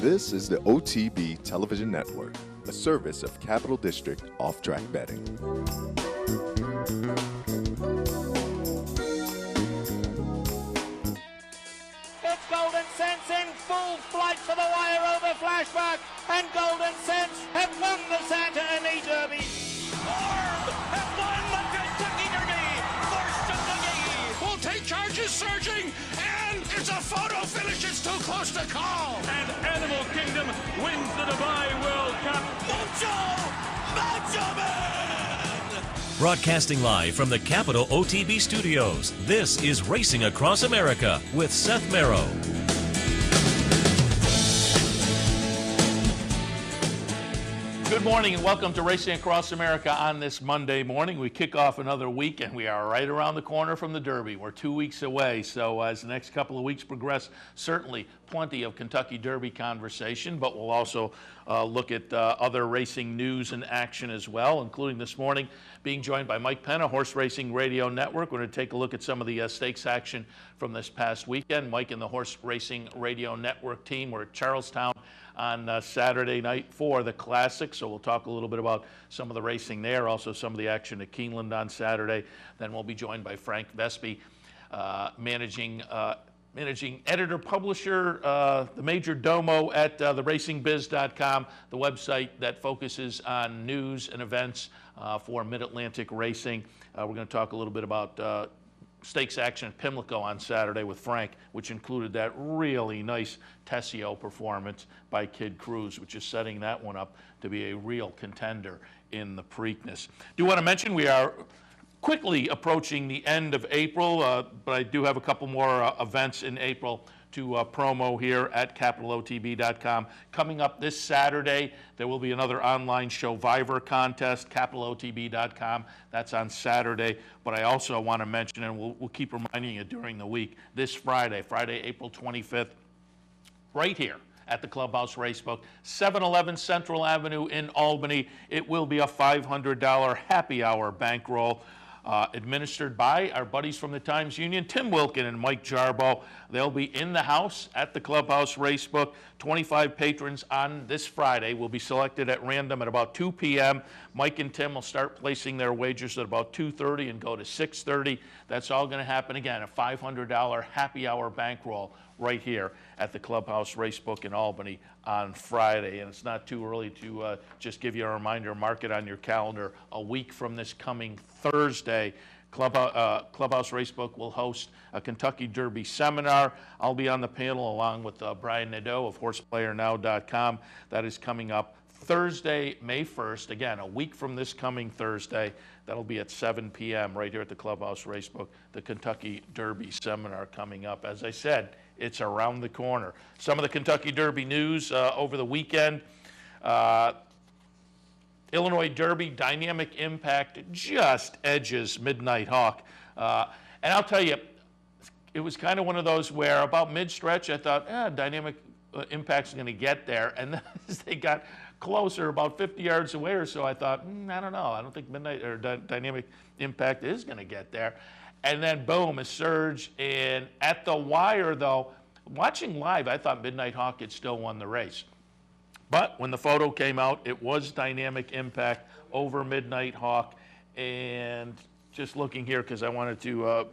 This is the OTB Television Network, a service of Capital District Off-Track Betting. It's Golden Sense in full flight for the wire over Flashback, and Golden Sense have won the Santa Ana Derby. Orb has won the Kentucky Derby. First of the game. Will take charges surging, and it's a photo finish. It's too close to call. And Animal Kingdom wins the Dubai World Cup. Macho Man! Broadcasting live from the Capital OTB studios, this is Racing Across America with Seth Merrow. Good morning and welcome to Racing Across America on this Monday morning. We kick off another week and we are right around the corner from the Derby. We're 2 weeks away, so as the next couple of weeks progress, certainly plenty of Kentucky Derby conversation, but we'll also look at other racing news and action as well, including this morning being joined by Mike Penna, Horse Racing Radio Network. We're going to take a look at some of the stakes action from this past weekend. Mike and the Horse Racing Radio Network team were at Charlestown on Saturday night for the Classic, so we'll talk a little bit about some of the racing there, also some of the action at Keeneland on Saturday. Then we'll be joined by Frank Vespi, managing editor-publisher, the major domo at theracingbiz.com, the website that focuses on news and events for Mid-Atlantic racing. We're going to talk a little bit about stakes action at Pimlico on Saturday with Frank, which included that really nice Tessio performance by Kid Cruz, which is setting that one up to be a real contender in the Preakness. Do want to mention we are quickly approaching the end of April, but I do have a couple more events in April to promo here at capitalotb.com. Coming up this Saturday, there will be another online Survivor contest, capitalotb.com. That's on Saturday. But I also want to mention, and we'll keep reminding you during the week, this Friday, April 25th, right here at the Clubhouse Racebook, 711 Central Avenue in Albany. It will be a $500 happy hour bankroll. Administered by our buddies from the Times-Union, Tim Wilkin and Mike Jarbo. They'll be in the house at the Clubhouse Racebook. 25 patrons on this Friday will be selected at random at about 2 p.m. Mike and Tim will start placing their wagers at about 2:30 and go to 6:30. That's all going to happen, again, a $500 happy hour bankroll right here at the Clubhouse Racebook in Albany on Friday. And it's not too early to just give you a reminder, mark it on your calendar. A week from this coming Thursday, Clubhouse Racebook will host a Kentucky Derby seminar. I'll be on the panel along with Brian Nadeau of HorsePlayerNow.com. That is coming up Thursday, May 1st. Again, a week from this coming Thursday. That'll be at 7 p.m. right here at the Clubhouse Racebook, the Kentucky Derby seminar coming up. As I said, it's around the corner. Some of the Kentucky Derby news over the weekend. Illinois Derby, Dynamic Impact just edges Midnight Hawk. And I'll tell you, it was kind of one of those where about mid-stretch I thought, Dynamic Impact's going to get there. And then as they got closer, about 50 yards away or so, I thought, I don't know. I don't think Dynamic Impact is going to get there. And then, boom, a surge. And at the wire, though, watching live, I thought Midnight Hawk had still won the race. But when the photo came out, it was Dynamic Impact over Midnight Hawk. And just looking here, because I wanted to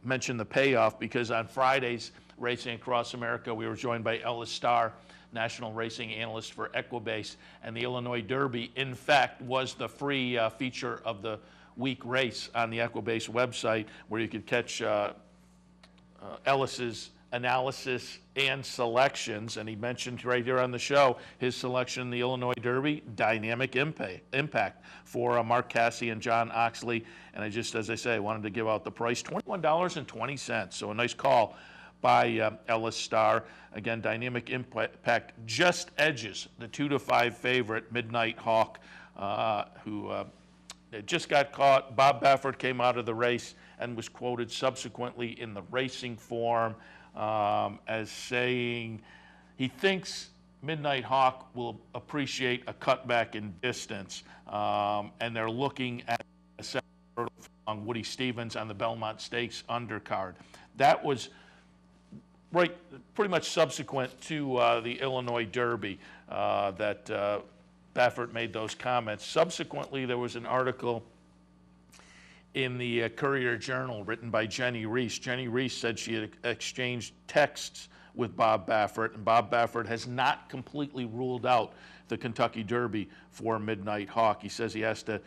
mention the payoff, because on Friday's Racing Across America, we were joined by Ellis Starr, national racing analyst for Equibase. And the Illinois Derby, in fact, was the free feature of the week race on the Equibase website, where you could catch Ellis's analysis and selections. And he mentioned right here on the show his selection in the Illinois Derby, Dynamic Impact for Mark Casse and John Oxley. And I just, as I say, I wanted to give out the price, $21.20. So a nice call by Ellis Starr. Again, Dynamic Impact just edges the 2-5 favorite Midnight Hawk, who just got caught. Bob Baffert came out of the race and was quoted subsequently in the Racing Form as saying he thinks Midnight Hawk will appreciate a cutback in distance, and they're looking at Woody Stevens on the Belmont Stakes undercard. That was right, pretty much subsequent to the Illinois Derby that Baffert made those comments. Subsequently, there was an article in the Courier-Journal written by Jenny Reese. Jenny Reese said she had exchanged texts with Bob Baffert, and Bob Baffert has not completely ruled out the Kentucky Derby for Midnight Hawk. He says he has to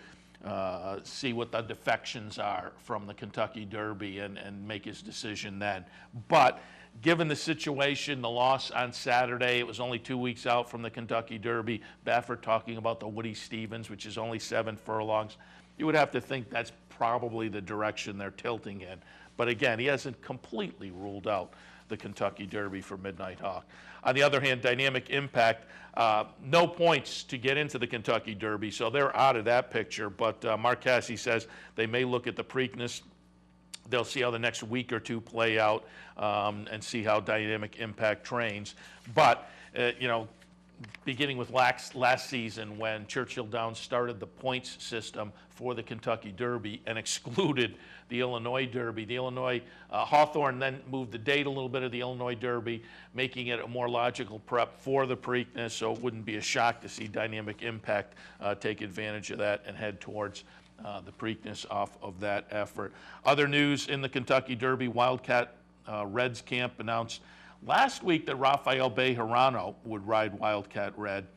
see what the defections are from the Kentucky Derby and make his decision then. But given the situation, the loss on Saturday, it was only 2 weeks out from the Kentucky Derby, Baffert talking about the Woody Stevens, which is only 7 furlongs, you would have to think that's probably the direction they're tilting in. But again, he hasn't completely ruled out the Kentucky Derby for Midnight Hawk. On the other hand, Dynamic Impact, no points to get into the Kentucky Derby, so they're out of that picture. But Mark Casse says they may look at the Preakness. They'll see how the next week or two play out and see how Dynamic Impact trains. But, you know, beginning with last season when Churchill Downs started the points system for the Kentucky Derby and excluded the Illinois Derby. The Illinois Hawthorne then moved the date a little bit of the Illinois Derby, making it a more logical prep for the Preakness, so it wouldn't be a shock to see Dynamic Impact take advantage of that and head towards the Preakness off of that effort. Other news in the Kentucky Derby, Wildcat Reds camp announced last week that Rafael Bejarano would ride Wildcat Red,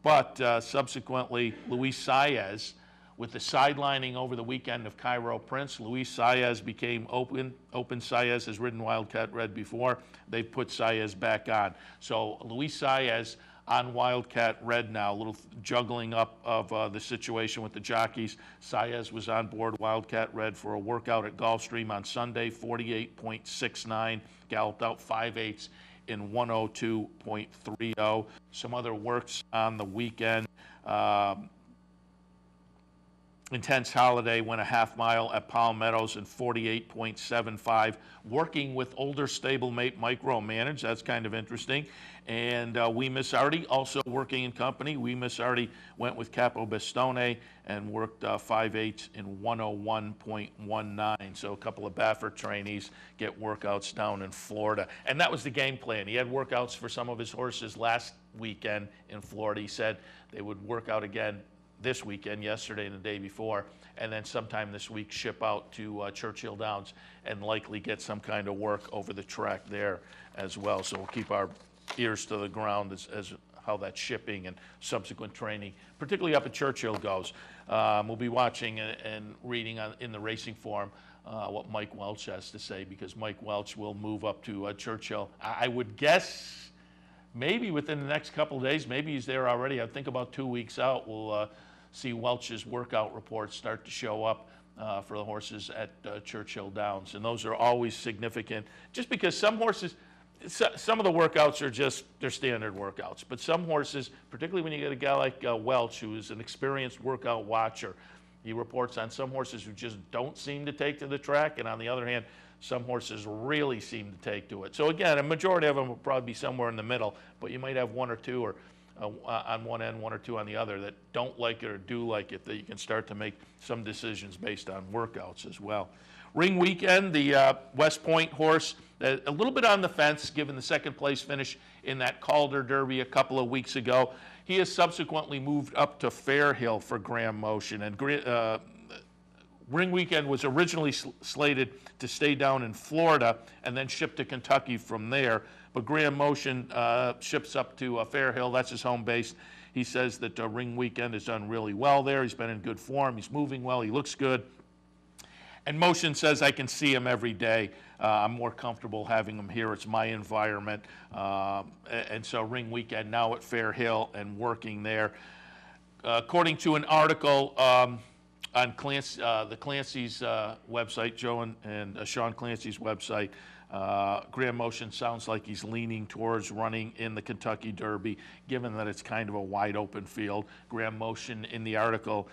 but subsequently Luis Saez, with the sidelining over the weekend of Cairo Prince, Luis Saez became open. Saez has ridden Wildcat Red before. They put Saez back on. So Luis Saez on Wildcat Red now, a little juggling up of the situation with the jockeys. Saez was on board Wildcat Red for a workout at Gulfstream on Sunday, 48.69, galloped out 5/8 in 102.30. Some other works on the weekend. Intense Holiday went a half mile at Palmettos in 48.75, working with older stablemate Mike Romanage. That's kind of interesting. And We Miss Artie also working in company. We Miss Artie went with Capo Bastone and worked 5/8 in 101.19. So a couple of Baffert trainees get workouts down in Florida. And that was the game plan. He had workouts for some of his horses last weekend in Florida. He said they would work out again this weekend, yesterday and the day before, and then sometime this week ship out to Churchill Downs and likely get some kind of work over the track there as well. So we'll keep our ears to the ground as how that shipping and subsequent training, particularly up at Churchill, goes. We'll be watching and reading in the Racing Forum what Mike Welch has to say, because Mike Welch will move up to Churchill. I would guess maybe within the next couple of days. Maybe he's there already. I think about 2 weeks out, we'll see Welch's workout reports start to show up for the horses at Churchill Downs. And those are always significant, just because some horses, some of the workouts are just, they're standard workouts. But some horses, particularly when you get a guy like Welch, who is an experienced workout watcher, he reports on some horses who just don't seem to take to the track, and on the other hand, some horses really seem to take to it. So again, a majority of them will probably be somewhere in the middle, but you might have one or two or on one end, one or two on the other that don't like it or do like it, that you can start to make some decisions based on workouts as well. Ring Weekend, the West Point horse, a little bit on the fence given the second place finish in that Calder Derby a couple of weeks ago. He has subsequently moved up to Fairhill for Graham Motion, and Ring Weekend was originally slated to stay down in Florida and then ship to Kentucky from there. But Graham Motion ships up to Fairhill. That's his home base. He says that Ring Weekend has done really well there. He's been in good form. He's moving well. He looks good. And Motion says, I can see him every day. I'm more comfortable having him here. It's my environment. And so Ring Weekend now at Fairhill and working there. According to an article on the Clancy's website, Joe and Sean Clancy's website, Graham Motion sounds like he's leaning towards running in the Kentucky Derby, given that it's kind of a wide open field. Graham Motion in the article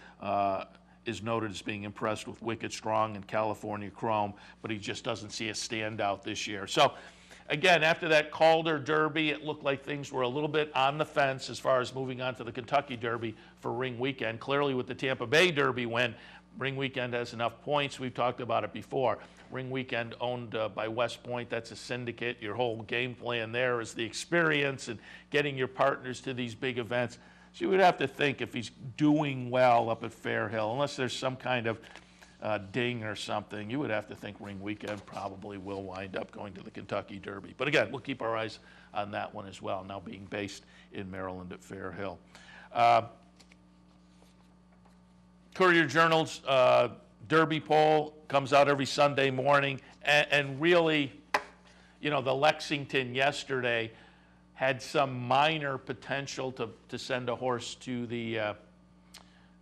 is noted as being impressed with Wicked Strong and California Chrome, but he just doesn't see a standout this year. So again, after that Calder Derby, it looked like things were a little bit on the fence as far as moving on to the Kentucky Derby for Ring Weekend. Clearly with the Tampa Bay Derby win, Ring Weekend has enough points. We've talked about it before. Ring Weekend owned by West Point. That's a syndicate. Your whole game plan there is the experience and getting your partners to these big events. So you would have to think if he's doing well up at Fair Hill, unless there's some kind of ding or something, you would have to think Ring Weekend probably will wind up going to the Kentucky Derby. But again, we'll keep our eyes on that one as well, now being based in Maryland at Fair Hill. Courier-Journal's Derby poll comes out every Sunday morning, and really, you know, the Lexington yesterday had some minor potential to send a horse to the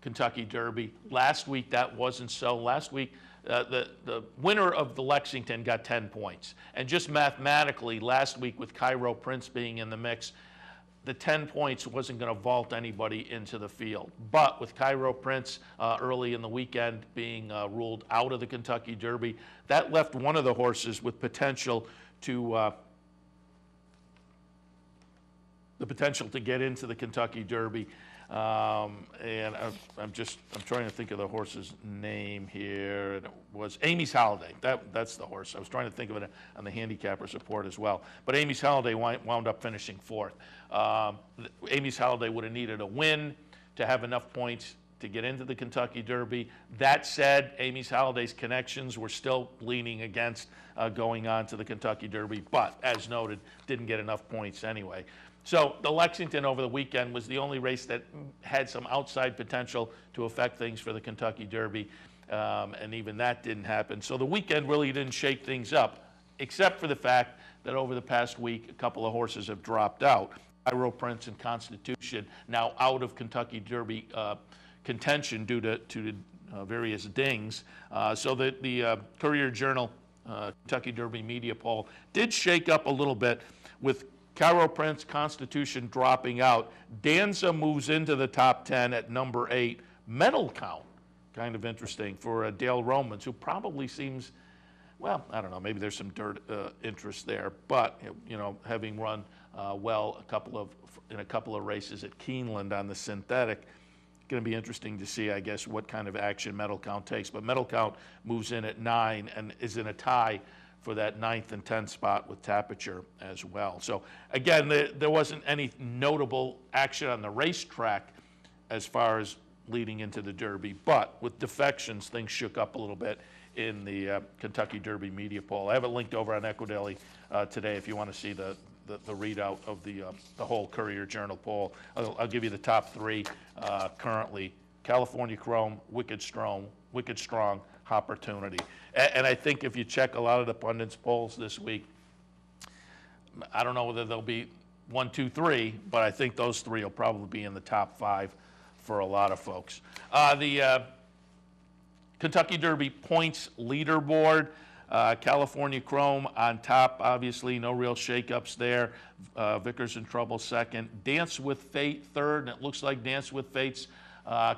Kentucky Derby. Last week that wasn't so. Last week the winner of the Lexington got 10 points. And just mathematically, last week with Cairo Prince being in the mix, the 10 points wasn't going to vault anybody into the field. But with Cairo Prince early in the weekend being ruled out of the Kentucky Derby, that left one of the horses with potential to get into the Kentucky Derby. And I'm trying to think of the horse's name here. And it was Amy's Holiday. That's the horse. I was trying to think of it on the handicapper's report as well. But Amy's Holiday wound up finishing fourth. Amy's Holiday would have needed a win to have enough points to get into the Kentucky Derby. That said, Amy's Holiday's connections were still leaning against going on to the Kentucky Derby, but as noted, didn't get enough points anyway. So the Lexington over the weekend was the only race that had some outside potential to affect things for the Kentucky Derby, and even that didn't happen. So the weekend really didn't shake things up, except for the fact that over the past week, a couple of horses have dropped out. Cairo Prince and Constitution now out of Kentucky Derby contention due to various dings. So the Courier-Journal Kentucky Derby media poll did shake up a little bit with Cairo Prince, Constitution dropping out. Danza moves into the top 10 at number 8. Medal Count, kind of interesting for Dale Romans, who probably seems, well, I don't know, maybe there's some interest there, but you know, having run well in a couple of races at Keeneland on the synthetic, going to be interesting to see, I guess, what kind of action Medal Count takes. But Medal Count moves in at 9 and is in a tie for that 9th and 10th spot with Tapiture as well. So again, there wasn't any notable action on the racetrack as far as leading into the Derby, but with defections, things shook up a little bit in the Kentucky Derby media poll. I have it linked over on Equidaily today if you want to see the readout of the whole Courier-Journal poll. I'll give you the top 3 currently: California Chrome, Wicked Strong, Opportunity. And I think if you check a lot of the pundits' polls this week, I don't know whether they'll be 1, 2, 3, but I think those 3 will probably be in the top 5 for a lot of folks. The Kentucky Derby points leaderboard, California Chrome on top, obviously, no real shakeups there. Vickers in trouble second. Dance with Fate third, and it looks like Dance with Fate's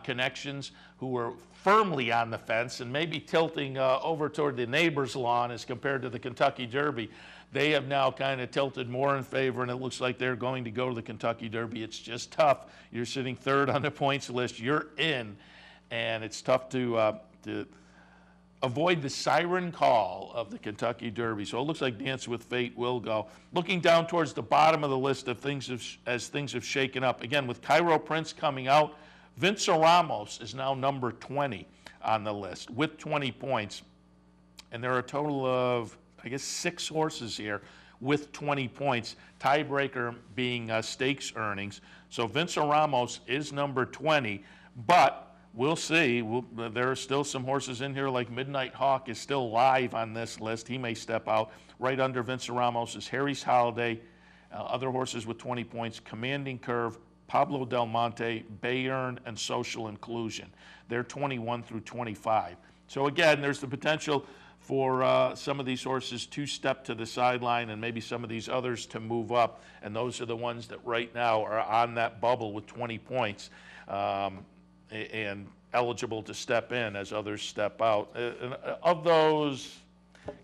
connections, who were firmly on the fence and maybe tilting over toward the neighbor's lawn as compared to the Kentucky Derby. They have now kind of tilted more in favor, and it looks like they're going to go to the Kentucky Derby. It's just tough. You're sitting third on the points list. You're in, and it's tough to avoid the siren call of the Kentucky Derby. So it looks like Dance with Fate will go. Looking down towards the bottom of the list of things as things have shaken up, again, with Cairo Prince coming out, Vince Ramos is now number 20 on the list with 20 points. And there are a total of, I guess, 6 horses here with 20 points, tiebreaker being stakes earnings. So Vince Ramos is number 20, but we'll see. There are still some horses in here, like Midnight Hawk is still live on this list. He may step out. Right under Vince Ramos is Harry's Holiday, other horses with 20 points, Commanding Curve, Pablo Del Monte, Bayern, and Social Inclusion. They're 21 through 25. So again, there's the potential for some of these horses to step to the sideline and maybe some of these others to move up. And those are the ones that right now are on that bubble with 20 points and eligible to step in as others step out. Of those,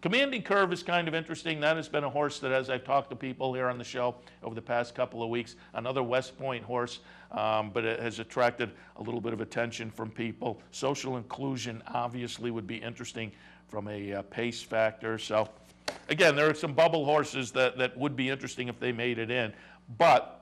Commanding Curve is kind of interesting. That has been a horse that, as I've talked to people here on the show over the past couple of weeks, another West Point horse, but it has attracted a little bit of attention from people. Social Inclusion obviously would be interesting from a pace factor. So, again, there are some bubble horses that would be interesting if they made it in. But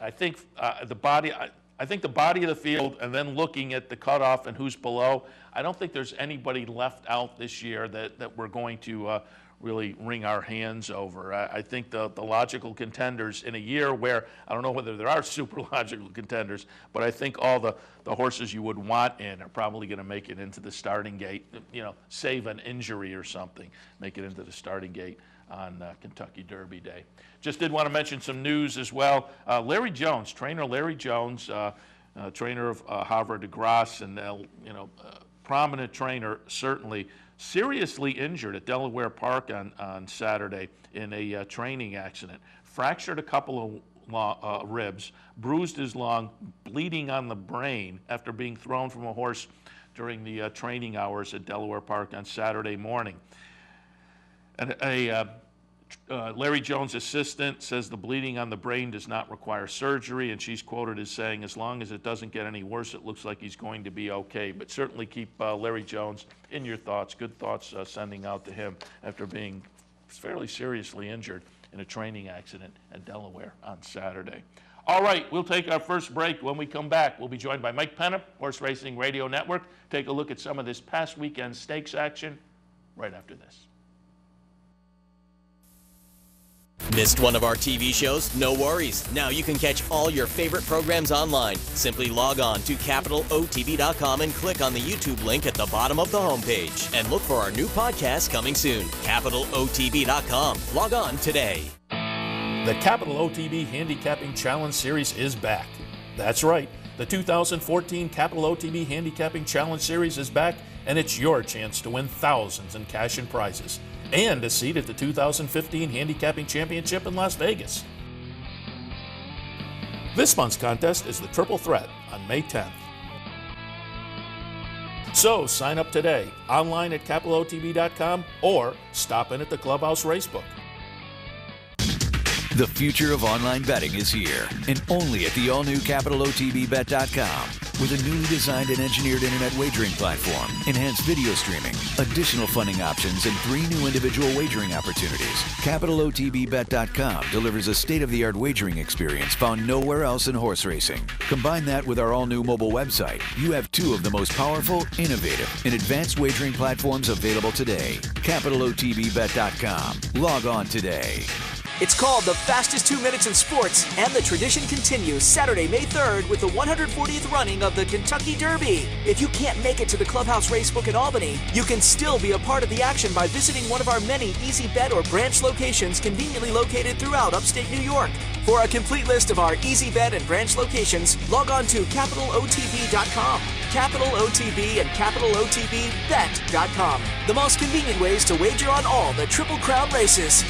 I think the body of the field, and then looking at the cutoff and who's below, I don't think there's anybody left out this year that we're going to really wring our hands over. I think the logical contenders in a year where, I don't know whether there are super logical contenders, but I think all the horses you would want in are probably going to make it into the starting gate, save an injury or something, make it into the starting gate on Kentucky Derby Day. Just did want to mention some news as well. Larry Jones, trainer Larry Jones, trainer of Havre de Grace, and prominent trainer, certainly, seriously injured at Delaware Park on Saturday in a training accident. Fractured a couple of ribs, bruised his lung, bleeding on the brain after being thrown from a horse during the training hours at Delaware Park on Saturday morning. And Larry Jones' assistant says the bleeding on the brain does not require surgery, and she's quoted as saying, as long as it doesn't get any worse, it looks like he's going to be okay. But certainly keep Larry Jones in your thoughts. Good thoughts sending out to him after being fairly seriously injured in a training accident at Delaware on Saturday. All right, we'll take our first break. When we come back, we'll be joined by Mike Penna, Horse Racing Radio Network. Take a look at some of this past weekend stakes action right after this. Missed one of our TV shows? No worries. Now you can catch all your favorite programs online. Simply log on to CapitalOTB.com and click on the YouTube link at the bottom of the homepage. And look for our new podcast coming soon. CapitalOTB.com. Log on today. The Capital OTB Handicapping Challenge Series is back. That's right. The 2014 Capital OTB Handicapping Challenge Series is back, and it's your chance to win thousands in cash and prizes, and a seat at the 2015 Handicapping Championship in Las Vegas. This month's contest is the Triple Threat on May 10th. So sign up today, online at CapitalOTB.com, or stop in at the Clubhouse Racebook. The future of online betting is here, and only at the all-new CapitalOTBBet.com. With a newly designed and engineered internet wagering platform, enhanced video streaming, additional funding options, and 3 new individual wagering opportunities, CapitalOTBBet.com delivers a state-of-the-art wagering experience found nowhere else in horse racing. Combine that with our all-new mobile website. You have 2 of the most powerful, innovative, and advanced wagering platforms available today. CapitalOTBBet.com. Log on today. It's called the fastest 2 minutes in sports, and the tradition continues Saturday, May 3rd with the 140th running of the Kentucky Derby. If you can't make it to the Clubhouse Racebook in Albany, you can still be a part of the action by visiting one of our many Easy Bet or branch locations conveniently located throughout upstate New York. For a complete list of our Easy Bet and branch locations, log on to CapitalOTB.com. Capital OTB and CapitalOTBBet.com. The most convenient ways to wager on all the Triple Crown races.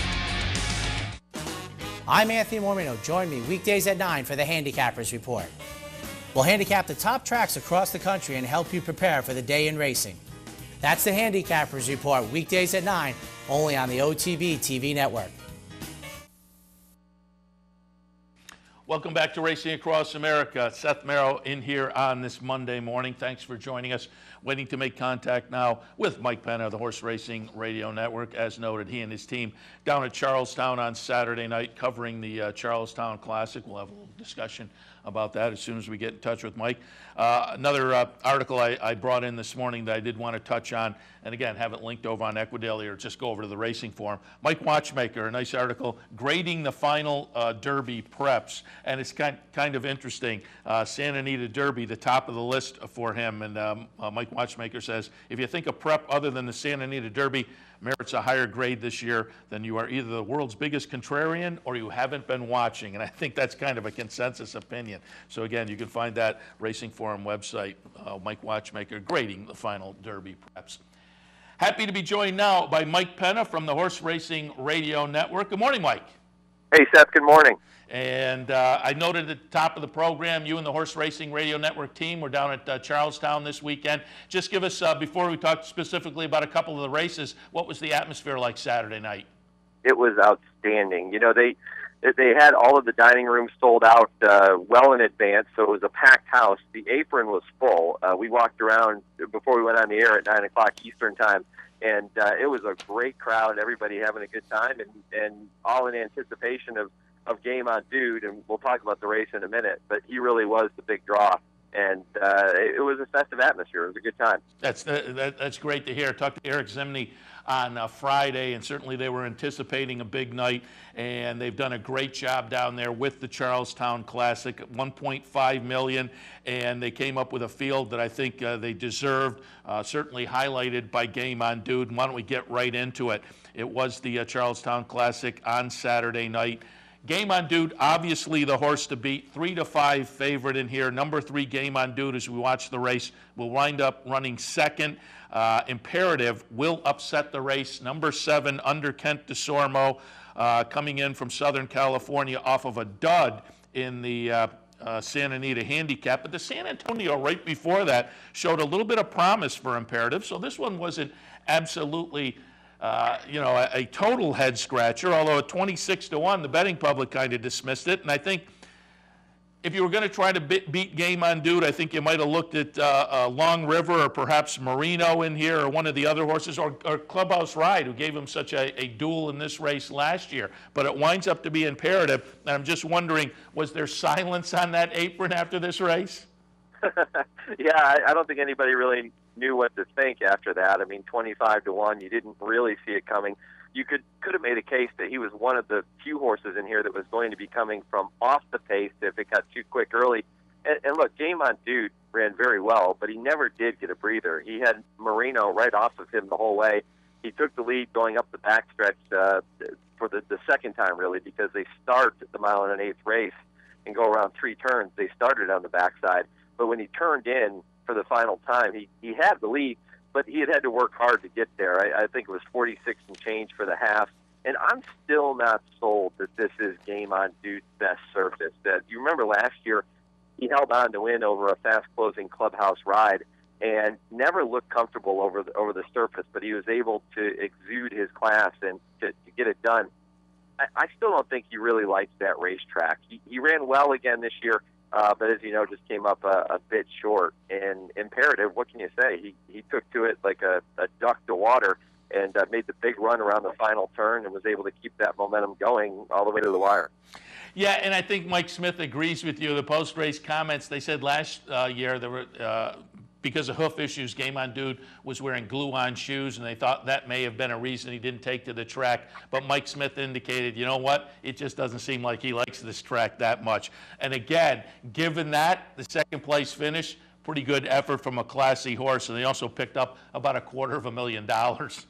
I'm Anthony Mormino. Join me weekdays at 9 for the Handicappers Report. We'll handicap the top tracks across the country and help you prepare for the day in racing. That's the Handicappers Report, weekdays at 9, only on the OTB TV network. Welcome back to Racing Across America. Seth Merrow in here on this Monday morning. Thanks for joining us. Waiting to make contact now with Mike Penna of the Horse Racing Radio Network. As noted, he and his team down at Charlestown on Saturday night covering the Charlestown Classic. We'll have a little discussion about that as soon as we get in touch with Mike. Another article I brought in this morning that I did want to touch on, and again, have it linked over on Equidaily or just go over to the Racing Forum. Mike Watchmaker, a nice article, grading the final Derby preps, and it's kind of interesting. Santa Anita Derby, the top of the list for him, and Mike Watchmaker says, if you think a prep other than the Santa Anita Derby merits a higher grade this year, then you are either the world's biggest contrarian or you haven't been watching. And I think that's kind of a consensus opinion. So again, you can find that Racing Forum website, Mike Watchmaker, grading the final Derby preps. Happy to be joined now by Mike Penna from the Horse Racing Radio Network. Good morning, Mike. Hey, Seth, good morning. And I noted at the top of the program, you and the Horse Racing Radio Network team were down at Charlestown this weekend. Just give us, before we talk specifically about a couple of the races, what was the atmosphere like Saturday night? It was outstanding. You know, they had all of the dining rooms sold out well in advance, so it was a packed house. The apron was full. We walked around before we went on the air at 9 o'clock Eastern time, and it was a great crowd, everybody having a good time, and all in anticipation of Game On Dude, and we'll talk about the race in a minute, but he really was the big draw, and it was a festive atmosphere. It was a good time. That's great to hear. Talked to Eric Zimney on Friday, and certainly they were anticipating a big night, and they've done a great job down there with the Charlestown Classic, $1.5 million, and they came up with a field that I think they deserved, certainly highlighted by Game On Dude. And why don't we get right into it? It was the Charlestown Classic on Saturday night. Game On Dude, obviously the horse to beat, 3-5 favorite in here. Number 3, Game On Dude, as we watch the race, will wind up running second. Imperative will upset the race. Number 7, Under Kent DeSormo, coming in from Southern California off of a dud in the Santa Anita Handicap. But the San Antonio right before that showed a little bit of promise for Imperative. So this one wasn't absolutely a total head scratcher, although at 26-1, the betting public kind of dismissed it. And I think if you were going to try to beat Game On Dude, I think you might have looked at Long River or perhaps Marino in here or one of the other horses, or Clubhouse Ride, who gave him such a duel in this race last year. But it winds up to be Imperative. And I'm just wondering, was there silence on that apron after this race? Yeah, I don't think anybody really knew what to think after that. I mean, 25-1, you didn't really see it coming. You could have made a case that he was one of the few horses in here that was going to be coming from off the pace if it got too quick early. And look, Game On Dude ran very well, but he never did get a breather. He had Marino right off of him the whole way. He took the lead going up the backstretch for the second time, really, because they start the 1 1/8 race and go around 3 turns. They started on the backside. But when he turned in for the final time, he had the lead, but he had to work hard to get there. I think it was 46 and change for the half. And I'm still not sold that this is Game On Dude's best surface. You remember last year, he held on to win over a fast-closing Clubhouse Ride and never looked comfortable over the surface, but he was able to exude his class and to get it done. I still don't think he really likes that racetrack. He ran well again this year. But as you know, just came up a bit short. And Imperative, what can you say? He took to it like a duck to water and made the big run around the final turn and was able to keep that momentum going all the way to the wire. Yeah, and I think Mike Smith agrees with you. The post-race comments, they said last year there were because of hoof issues, Game On Dude was wearing glue-on shoes, and they thought that may have been a reason he didn't take to the track. But Mike Smith indicated, you know what? It just doesn't seem like he likes this track that much. And again, given that, the second-place finish, pretty good effort from a classy horse, and they also picked up about $250,000.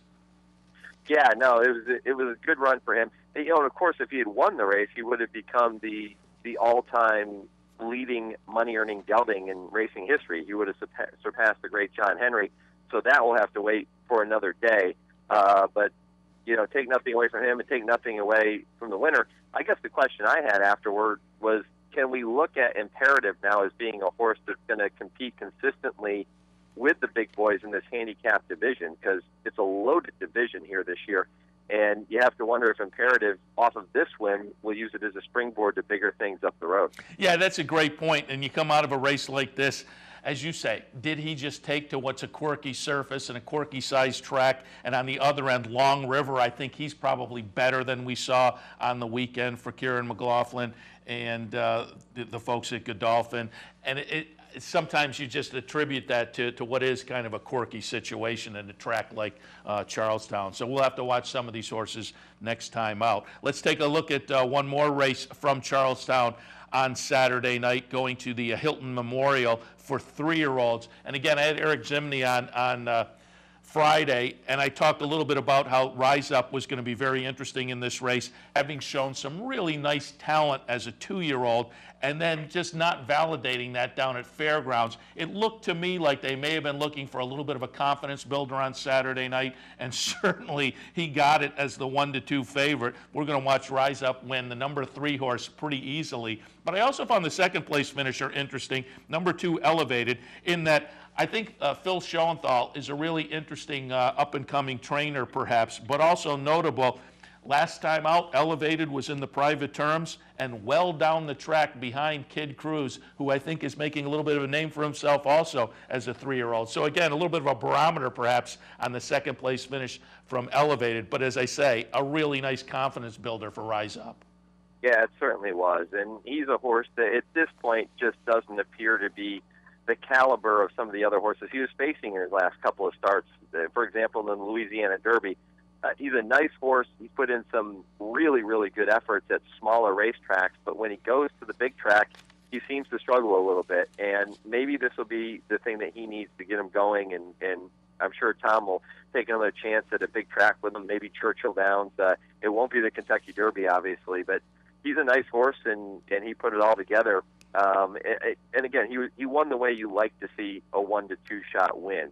Yeah, no, it was a good run for him. And of course, if he had won the race, he would have become the all-time leading money-earning gelding in racing history. He would have surpassed the great John Henry. So that will have to wait for another day. But, take nothing away from him and take nothing away from the winner. I guess the question I had afterward was, can we look at Imperative now as being a horse that's going to compete consistently with the big boys in this handicap division? Because it's a loaded division here this year. And you have to wonder if Imperative, off of this win, will use it as a springboard to bigger things up the road. Yeah, that's a great point. And you come out of a race like this, as you say, did he just take to what's a quirky surface and a quirky sized track? And on the other end, Long River, I think he's probably better than we saw on the weekend for Kieran McLaughlin and the folks at Godolphin. And sometimes you just attribute that to what is kind of a quirky situation in a track like Charlestown. So we'll have to watch some of these horses next time out. Let's take a look at one more race from Charlestown on Saturday night, going to the Hilton Memorial for 3-year-olds. And again, I had Eric Zimney on Friday, and I talked a little bit about how Rise Up was going to be very interesting in this race, having shown some really nice talent as a 2-year-old, and then just not validating that down at Fairgrounds. It looked to me like they may have been looking for a little bit of a confidence builder on Saturday night, and certainly he got it as the 1-2 favorite. We're going to watch Rise Up win the number 3 horse pretty easily. But I also found the second place finisher interesting, number 2 Elevated, in that I think Phil Schoenthal is a really interesting up-and-coming trainer, perhaps, but also notable. Last time out, Elevated was in the private terms and well down the track behind Kid Cruz, who I think is making a little bit of a name for himself also as a 3-year-old. So again, a little bit of a barometer perhaps on the second place finish from Elevated. But as I say, a really nice confidence builder for Rise Up. Yeah, it certainly was. And he's a horse that at this point just doesn't appear to be the caliber of some of the other horses he was facing in his last couple of starts. For example, in the Louisiana Derby, he's a nice horse. He's put in some really, really good efforts at smaller racetracks, but when he goes to the big track, he seems to struggle a little bit. And maybe this will be the thing that he needs to get him going, and I'm sure Tom will take another chance at a big track with him, maybe Churchill Downs. It won't be the Kentucky Derby, obviously, but he's a nice horse, and he put it all together. And again, he won the way you like to see a 1-2 shot win.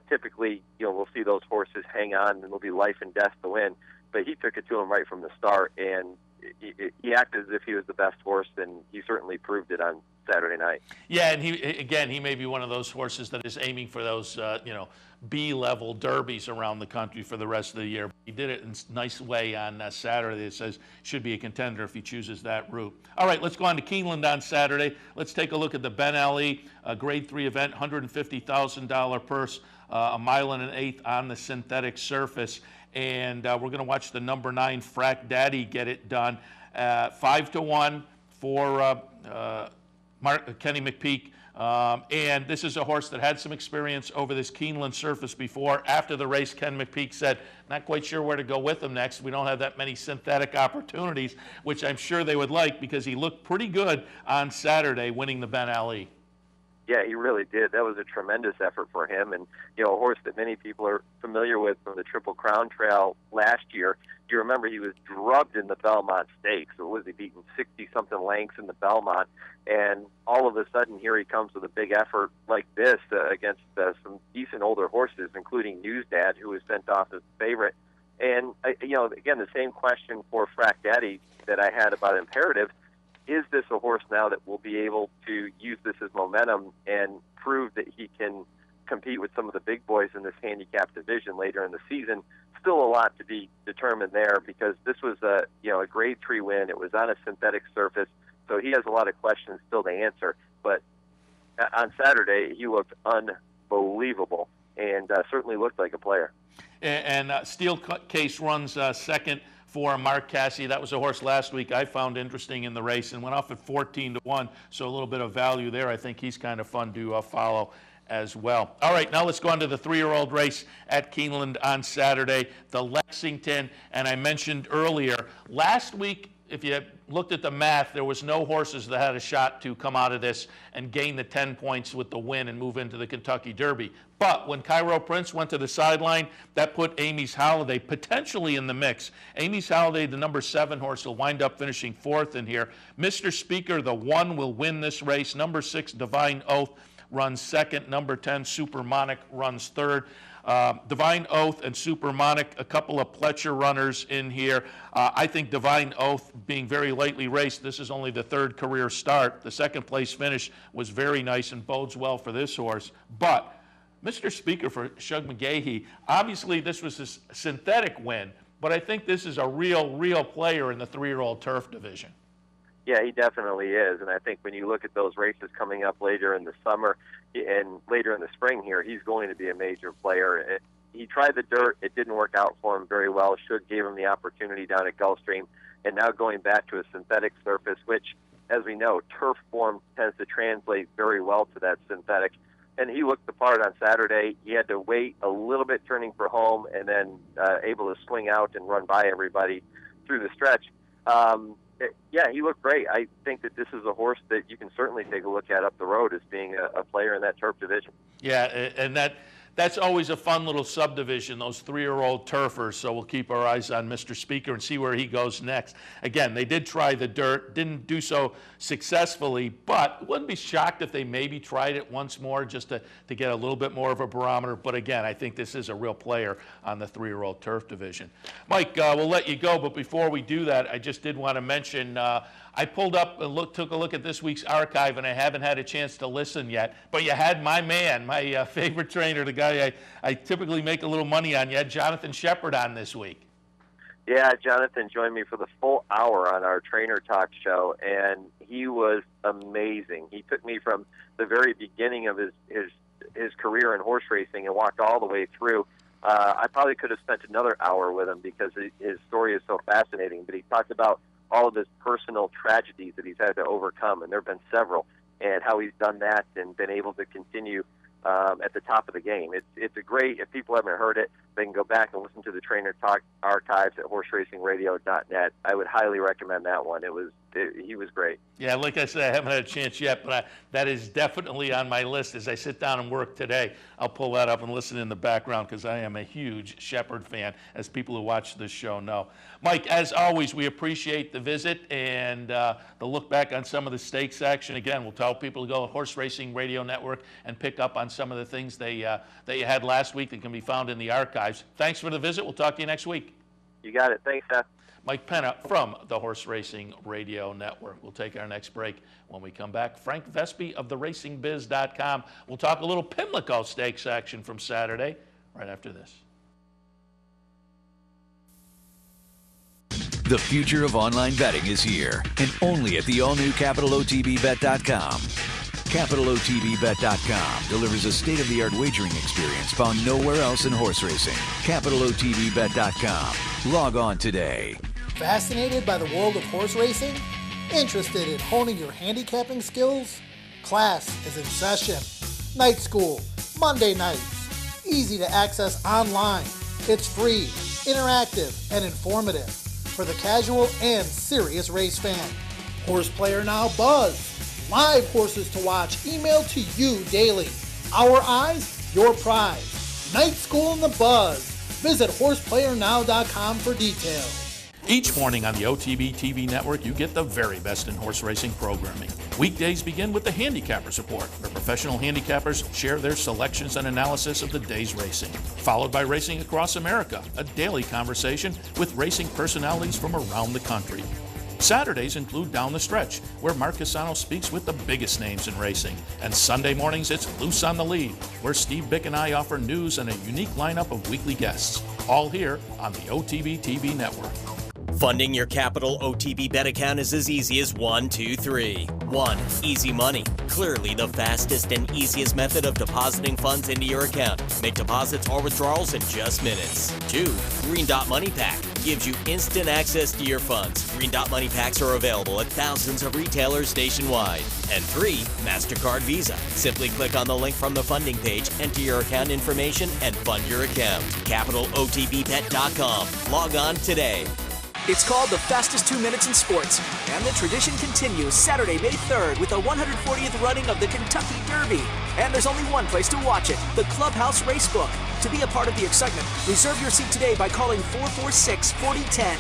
Typically, we'll see those horses hang on, and it'll be life and death to win. But he took it to him right from the start, and he acted as if he was the best horse, and he certainly proved it on Saturday night. Yeah, and he may be one of those horses that is aiming for those, B-level derbies around the country for the rest of the year. He did it in a nice way on Saturday. It says should be a contender if he chooses that route. All right, let's go on to Keeneland on Saturday. Let's take a look at the Ben Ali Grade 3 event, $150,000 purse, a 1 1/8 on the synthetic surface. And we're going to watch the number 9 Frack Daddy get it done. 5-1 for Kenny McPeek. And this is a horse that had some experience over this Keeneland surface before. After the race, Ken McPeek said, not quite sure where to go with him next. We don't have that many synthetic opportunities, which I'm sure they would like because he looked pretty good on Saturday winning the Ben Ali. Yeah, he really did. That was a tremendous effort for him, and a horse that many people are familiar with from the Triple Crown Trail last year. You remember he was drubbed in the Belmont Stakes. So was he beaten 60-something lengths in the Belmont, and all of a sudden here he comes with a big effort like this against some decent older horses, including Newsdad, who was sent off as favorite. And again, the same question for Frack Daddy that I had about Imperative. Is this a horse now that will be able to use this as momentum and prove that he can compete with some of the big boys in this handicap division later in the season? Still a lot to be determined there because this was a Grade 3 win. It was on a synthetic surface, so he has a lot of questions still to answer. But on Saturday, he looked unbelievable and certainly looked like a player. And Steel Case runs second for Mark Cassidy. That was a horse last week I found interesting in the race and went off at 14-1, so a little bit of value there. I think he's kind of fun to follow as well. All right, now let's go on to the 3-year-old race at Keeneland on Saturday, the Lexington. And I mentioned earlier, last week, if you looked at the math, there was no horses that had a shot to come out of this and gain the 10 points with the win and move into the Kentucky Derby. But when Cairo Prince went to the sideline, that put Amy's Holiday potentially in the mix. Amy's Holiday, the number 7 horse, will wind up finishing 4th in here. Mr. Speaker, the 1 will win this race. Number 6, Divine Oath, runs 2nd. Number 10, Supermonic, runs 3rd. Divine Oath and Supermonic, a couple of Pletcher runners in here. I think Divine Oath being very lightly raced, this is only the 3rd career start. The 2nd place finish was very nice and bodes well for this horse. But Mr. Speaker for Shug McGahee, obviously this was a synthetic win, but I think this is a real player in the 3-year-old turf division. Yeah, he definitely is, and I think when you look at those races coming up later in the summer and later in the spring here, he's going to be a major player. He tried the dirt. It didn't work out for him very well. Shug gave him the opportunity down at Gulfstream, and now going back to a synthetic surface, which, as we know, turf form tends to translate very well to that synthetic. And he looked the part on Saturday. He had to wait a little bit turning for home and then able to swing out and run by everybody through the stretch. Yeah, he looked great. I think that this is a horse that you can certainly take a look at up the road as being a player in that turf division. Yeah, and That's always a fun little subdivision, those 3-year-old turfers, so we'll keep our eyes on Mr. Speaker and see where he goes next. Again, they did try the dirt, didn't do so successfully, but wouldn't be shocked if they maybe tried it once more just to get a little bit more of a barometer. But again, I think this is a real player on the 3-year-old turf division. Mike, we'll let you go, but before we do that, I just did want to mention I pulled up and took a look at this week's archive, and I haven't had a chance to listen yet. But you had my man, my favorite trainer, the guy I typically make a little money on. You had Jonathan Shepard on this week. Yeah, Jonathan joined me for the full hour on our Trainer Talk show, and he was amazing. He took me from the very beginning of his career in horse racing and walked all the way through. I probably could have spent another hour with him because his story is so fascinating, but he talked about all of his personal tragedies that he's had to overcome, and there have been several, and how he's done that and been able to continue at the top of the game. It's a great, if people haven't heard it, they can go back and listen to the Trainer Talk archives at horseracingradio.net. I would highly recommend that one. He was great. Yeah, like I said, I haven't had a chance yet, but that is definitely on my list. As I sit down and work today, I'll pull that up and listen in the background because I am a huge Shepard fan, as people who watch this show know. Mike, as always, we appreciate the visit and the look back on some of the stakes action. Again, we'll tell people to go to Horse Racing Radio Network and pick up on some of the things that you had last week that can be found in the archives. Thanks for the visit. We'll talk to you next week. You got it. Thanks, Seth. Mike Penna from the Horse Racing Radio Network. We'll take our next break. When we come back, Frank Vespi of TheRacingBiz.com. We'll talk a little Pimlico Stakes action from Saturday right after this. The future of online betting is here, and only at the all-new CapitalOTBBet.com. CapitalOTBBet.com delivers a state-of-the-art wagering experience found nowhere else in horse racing. CapitalOTBBet.com. Log on today. Fascinated by the world of horse racing? Interested in honing your handicapping skills? Class is in session. Night school, Monday nights. Easy to access online. It's free, interactive, and informative for the casual and serious race fan. Horse Player Now Buzz. Live horses to watch emailed to you daily. Our eyes, your prize. Night School in the Buzz. Visit horseplayernow.com for details. Each morning on the OTB TV network, you get the very best in horse racing programming. Weekdays begin with the Handicappers Report, where professional handicappers share their selections and analysis of the day's racing. Followed by Racing Across America, a daily conversation with racing personalities from around the country. Saturdays include Down the Stretch, where Mark Casano speaks with the biggest names in racing. And Sunday mornings, it's Loose on the Lead, where Steve Bick and I offer news and a unique lineup of weekly guests. All here on the OTB TV network. Funding your Capital OTB Bet account is as easy as 1, 2, 3. 1. Easy Money. Clearly the fastest and easiest method of depositing funds into your account. Make deposits or withdrawals in just minutes. 2. Green Dot Money Pack. Gives you instant access to your funds. Green Dot Money Packs are available at thousands of retailers nationwide. And 3. MasterCard Visa. Simply click on the link from the funding page, enter your account information, and fund your account. CapitalOTBBet.com. Log on today. It's called the fastest 2 minutes in sports, and the tradition continues Saturday, May 3rd with the 140th running of the Kentucky Derby. And there's only one place to watch it, the Clubhouse Racebook. To be a part of the excitement, reserve your seat today by calling 446-4010.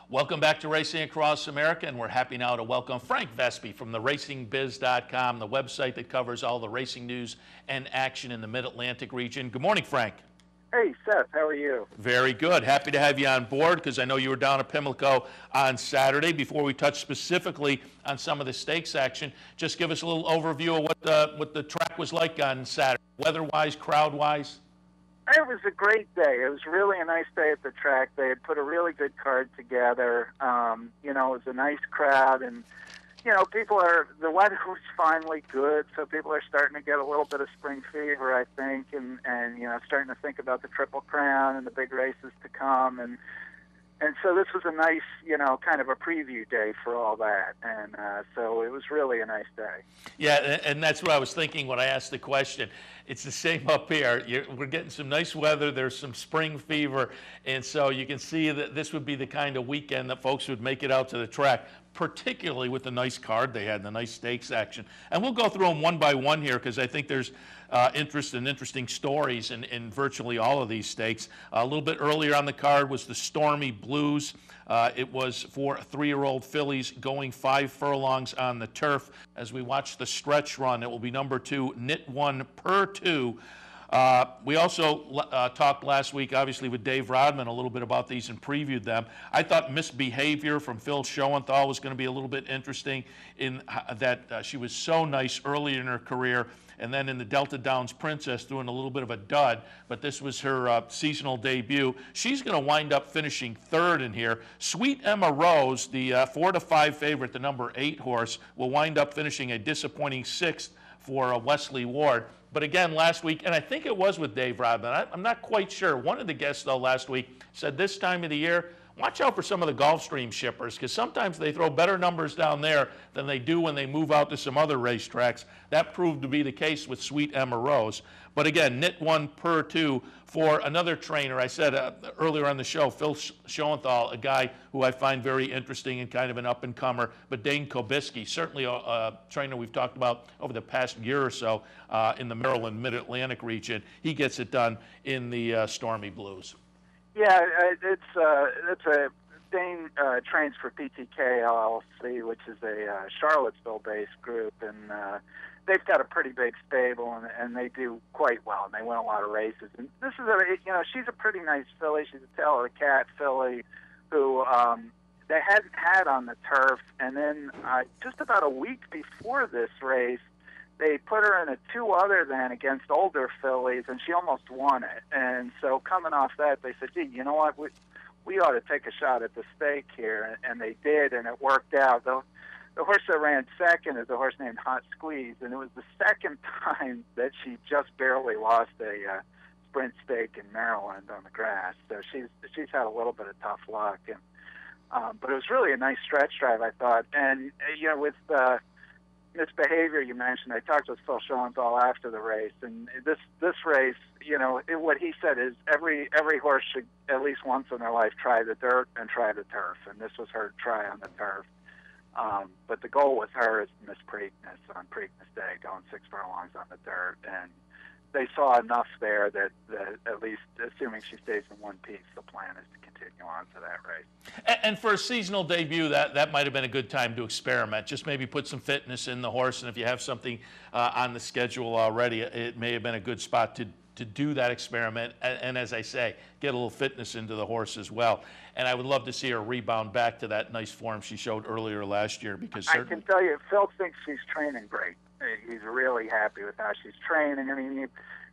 Welcome back to Racing Across America, and we're happy now to welcome Frank Vespi from TheRacingBiz.com, the website that covers all the racing news and action in the Mid-Atlantic region. Good morning, Frank. Hey, Seth, how are you? Very good. Happy to have you on board because I know you were down at Pimlico on Saturday. Before we touch specifically on some of the stakes action, just give us a little overview of what the track was like on Saturday, weather-wise, crowd-wise. It was a great day. It was really a nice day at the track. They had put a really good card together. It was a nice crowd, and the weather was finally good, so people are starting to get a little bit of spring fever, I think, and starting to think about the Triple Crown and the big races to come, and so this was a nice, kind of a preview day for all that, and so it was really a nice day. Yeah, and that's what I was thinking when I asked the question. It's the same up here. We're getting some nice weather. There's some spring fever, and so you can see that this would be the kind of weekend that folks would make it out to the track. particularly with the nice card they had, the nice stakes action. And we'll go through them one by one here because I think there's interesting stories in virtually all of these stakes. A little bit earlier on the card was the Stormy Blues. It was for 3-year-old fillies going 5 furlongs on the turf. As we watch the stretch run, it will be number 2, Knit One Per 2. We also talked last week, obviously, with Dave Rodman a little bit about these and previewed them. I thought Misbehavior from Phil Schoenthal was going to be a little bit interesting in that she was so nice early in her career, and then in the Delta Downs Princess doing a little bit of a dud, but this was her seasonal debut. She's going to wind up finishing 3rd in here. Sweet Emma Rose, the 4-5 favorite, the number 8 horse, will wind up finishing a disappointing 6th for Wesley Ward. But again, last week, and I think it was with Dave Rodman, I'm not quite sure. One of the guests, though, last week said this time of the year, watch out for some of the Gulfstream shippers, because sometimes they throw better numbers down there than they do when they move out to some other racetracks. That proved to be the case with Sweet Emma Rose. But again, Knit One Per 2 for another trainer. I said earlier on the show, Phil Schoenthal, a guy who I find very interesting and kind of an up-and-comer, but Dane Kobisky, certainly a trainer we've talked about over the past year or so in the Maryland Mid-Atlantic region. He gets it done in the Stormy Blues. Yeah, it's a Dane trains for PTK LLC, which is a Charlottesville-based group, and they've got a pretty big stable, and they do quite well, and they win a lot of races. And this is she's a pretty nice filly. She's a tail of the cat filly who they hadn't had on the turf, and then just about a week before this race, they put her in a 2 other than against older fillies, and she almost won it. And so coming off that, they said, gee, you know what, we ought to take a shot at the stake here, and they did, and it worked out. The horse that ran second is a horse named Hot Squeeze, and it was the second time that she just barely lost a sprint stake in Maryland on the grass. So she's had a little bit of tough luck, and but it was really a nice stretch drive, I thought. And with Misbehavior you mentioned, I talked with Phil Schoenthal after the race, and this race, what he said is every horse should at least once in their life try the dirt and try the turf, and this was her try on the turf. But the goal with her is Miss Preakness on Preakness Day, going 6 furlongs on the dirt, and they saw enough there that at least, assuming she stays in one piece, the plan is to continue on to that race. And for a seasonal debut, that might have been a good time to experiment. Just maybe put some fitness in the horse, and if you have something on the schedule already, it may have been a good spot to do that experiment. And as I say, get a little fitness into the horse as well. And I would love to see her rebound back to that nice form she showed earlier last year. Because I can tell you, Phil thinks she's training great. He's really happy with how she's training. I mean,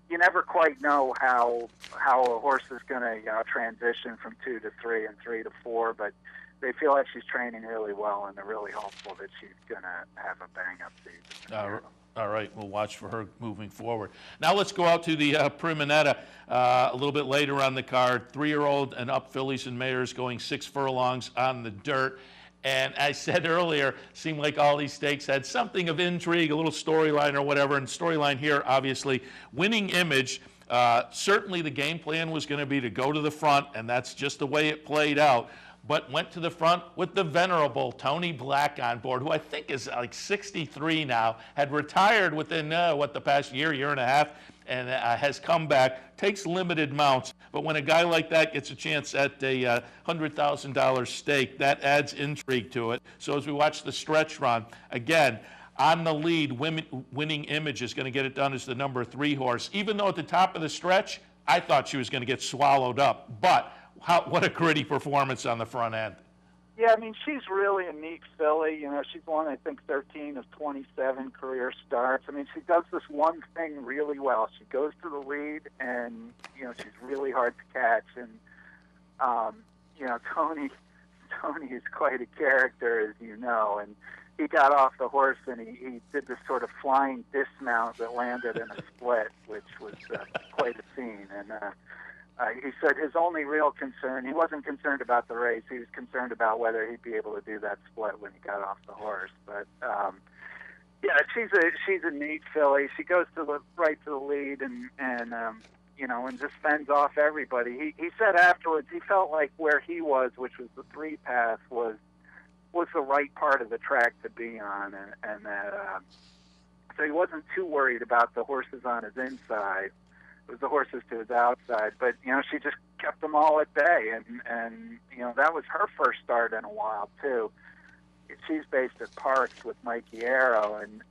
you never quite know how a horse is going to transition from 2 to 3 and 3 to 4, but they feel like she's training really well, and they're really hopeful that she's going to have a bang-up season. All right, we'll watch for her moving forward. Now let's go out to the Primonetta a little bit later on the card. 3-year-old and up fillies and mares going 6 furlongs on the dirt. And I said earlier, seemed like all these stakes had something of intrigue, a little storyline or whatever. And storyline here, obviously, Winning Image. Certainly the game plan was going to be to go to the front, and that's just the way it played out. But went to the front with the venerable Tony Black on board, who I think is like 63 now, had retired within, the past year and a half, and has come back, takes limited mounts. But when a guy like that gets a chance at a $100,000 stake, that adds intrigue to it. So as we watch the stretch run, again, on the lead, Winning Image is going to get it done as the number 3 horse. Even though at the top of the stretch, I thought she was going to get swallowed up. But what a gritty performance on the front end. Yeah, I mean, she's really a neat filly. She's won, I think, 13 of 27 career starts. I mean, she does this one thing really well. She goes to the lead, and, she's really hard to catch. And, Tony is quite a character, as you know. And he got off the horse, and he did this sort of flying dismount that landed in a split, which was quite a scene. And he said his only real concern, he wasn't concerned about the race, he was concerned about whether he'd be able to do that split when he got off the horse. But yeah, she's a neat filly. She goes right to the lead and just fends off everybody. He said afterwards he felt like where he was, which was the 3 path, was was the right part of the track to be on, and that so he wasn't too worried about the horses on his inside. It was the horses to his outside, but she just kept them all at bay, and that was her first start in a while too. She's based at Parks with Mikey Arrow, and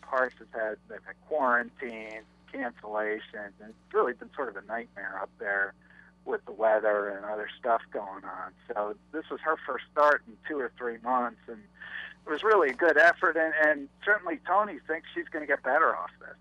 Parks they've had quarantines, cancellations, and it's really been sort of a nightmare up there with the weather and other stuff going on. So this was her first start in 2 or 3 months, and it was really a good effort, and certainly Tony thinks she's going to get better off this.